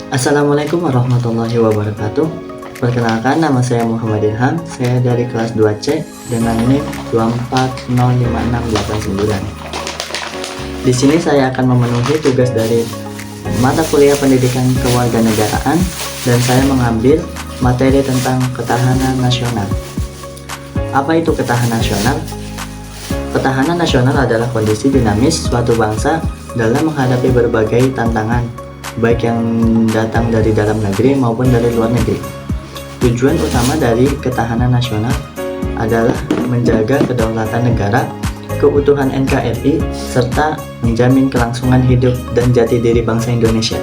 Assalamualaikum warahmatullahi wabarakatuh. Perkenalkan, nama saya Muhammad Ilham. Saya dari kelas 2C dengan NIM 2405689. Di sini saya akan memenuhi tugas dari mata kuliah Pendidikan Kewarganegaraan dan saya mengambil materi tentang ketahanan nasional. Apa itu ketahanan nasional? Ketahanan nasional adalah kondisi dinamis suatu bangsa dalam menghadapi berbagai tantangan, baik yang datang dari dalam negeri maupun dari luar negeri. Tujuan utama dari ketahanan nasional adalah menjaga kedaulatan negara, keutuhan NKRI, serta menjamin kelangsungan hidup dan jati diri bangsa Indonesia.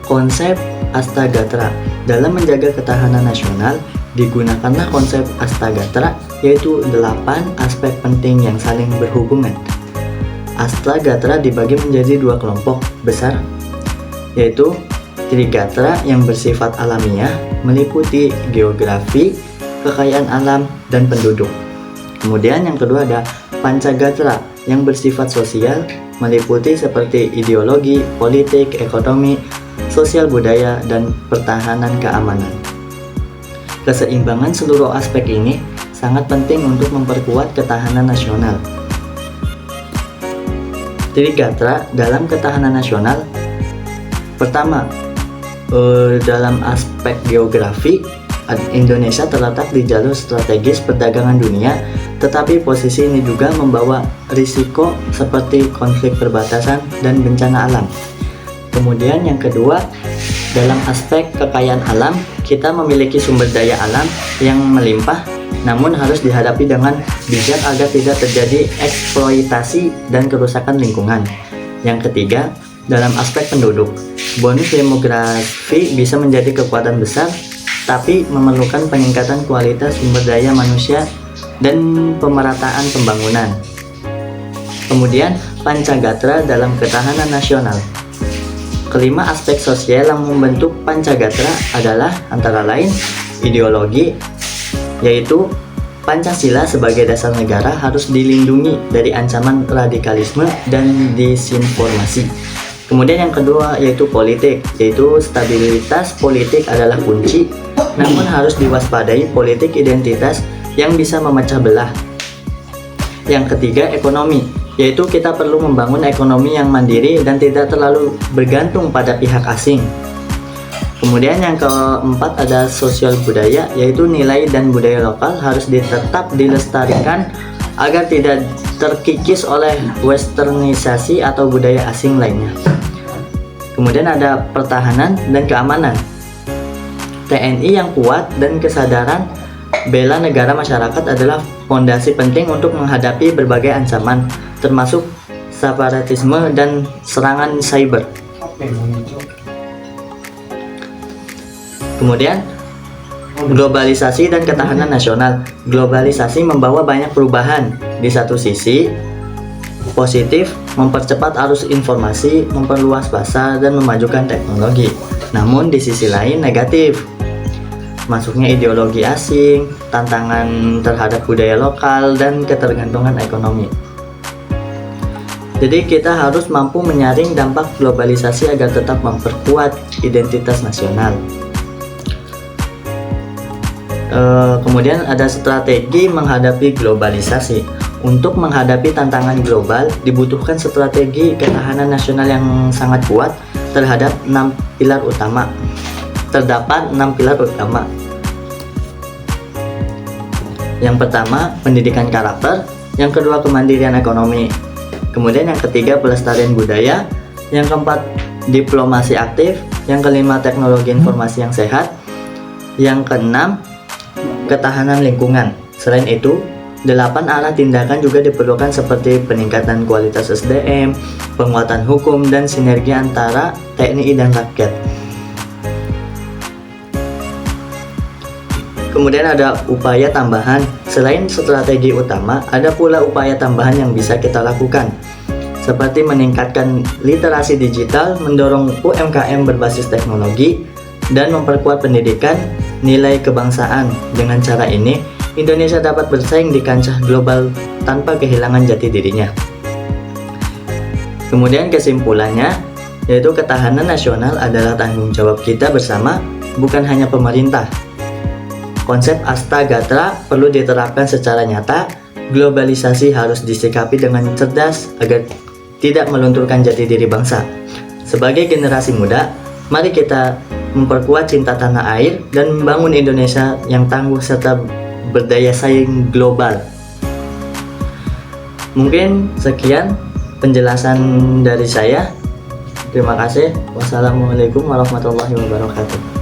Konsep Astagatra dalam menjaga ketahanan nasional digunakanlah konsep Astagatra, yaitu 8 aspek penting yang saling berhubungan. Astagatra dibagi menjadi 2 kelompok besar, yaitu Trigatra yang bersifat alamiah, meliputi geografi, kekayaan alam, dan penduduk. Kemudian yang kedua ada Pancagatra yang bersifat sosial, meliputi seperti ideologi, politik, ekonomi, sosial budaya, dan pertahanan keamanan. Keseimbangan seluruh aspek ini sangat penting untuk memperkuat ketahanan nasional. Trigatra dalam ketahanan nasional, pertama, dalam aspek geografi, Indonesia terletak di jalur strategis perdagangan dunia, tetapi posisi ini juga membawa risiko seperti konflik perbatasan dan bencana alam. Kemudian yang kedua, dalam aspek kekayaan alam, kita memiliki sumber daya alam yang melimpah, namun harus dihadapi dengan bijak agar tidak terjadi eksploitasi dan kerusakan lingkungan. Yang ketiga, dalam aspek penduduk, bonus demografi bisa menjadi kekuatan besar, tapi memerlukan peningkatan kualitas sumber daya manusia dan pemerataan pembangunan. Kemudian, Pancagatra dalam ketahanan nasional. Kelima aspek sosial yang membentuk Pancagatra adalah antara lain ideologi, yaitu Pancasila sebagai dasar negara harus dilindungi dari ancaman radikalisme dan disinformasi. Kemudian yang kedua yaitu politik, yaitu stabilitas politik adalah kunci, namun harus diwaspadai politik identitas yang bisa memecah belah. Yang ketiga ekonomi, yaitu kita perlu membangun ekonomi yang mandiri dan tidak terlalu bergantung pada pihak asing. Kemudian yang keempat ada sosial budaya, yaitu nilai dan budaya lokal harus tetap dilestarikan agar tidak terkikis oleh westernisasi atau budaya asing lainnya. Kemudian ada pertahanan dan keamanan. TNI yang kuat dan kesadaran bela negara masyarakat adalah fondasi penting untuk menghadapi berbagai ancaman, termasuk separatisme dan serangan cyber. Kemudian globalisasi dan ketahanan nasional. Globalisasi membawa banyak perubahan. Di satu sisi positif, mempercepat arus informasi, memperluas pasar, dan memajukan teknologi. Namun di sisi lain negatif, masuknya ideologi asing, tantangan terhadap budaya lokal, dan ketergantungan ekonomi. Jadi kita harus mampu menyaring dampak globalisasi agar tetap memperkuat identitas nasional. Kemudian ada strategi menghadapi globalisasi. Untuk menghadapi tantangan global dibutuhkan strategi ketahanan nasional yang sangat kuat terhadap 6 pilar utama. Terdapat 6 pilar utama. Yang pertama, pendidikan karakter. Yang kedua, kemandirian ekonomi. Kemudian yang ketiga, pelestarian budaya. Yang keempat, diplomasi aktif. Yang kelima, teknologi informasi yang sehat. Yang keenam, ketahanan lingkungan. Selain itu, 8 arah tindakan juga diperlukan seperti peningkatan kualitas SDM, penguatan hukum, dan sinergi antara TNI dan rakyat. Kemudian ada upaya tambahan. Selain strategi utama, ada pula upaya tambahan yang bisa kita lakukan, seperti meningkatkan literasi digital, mendorong UMKM berbasis teknologi, dan memperkuat pendidikan nilai kebangsaan. Dengan cara ini, Indonesia dapat bersaing di kancah global tanpa kehilangan jati dirinya. Kemudian kesimpulannya, yaitu ketahanan nasional adalah tanggung jawab kita bersama, bukan hanya pemerintah. Konsep Astagatra perlu diterapkan secara nyata. Globalisasi harus disikapi dengan cerdas agar tidak melunturkan jati diri bangsa. Sebagai generasi muda, mari kita memperkuat cinta tanah air dan membangun Indonesia yang tangguh serta berdaya saing global. Mungkin sekian penjelasan dari saya. Terima kasih. Wassalamualaikum warahmatullahi wabarakatuh.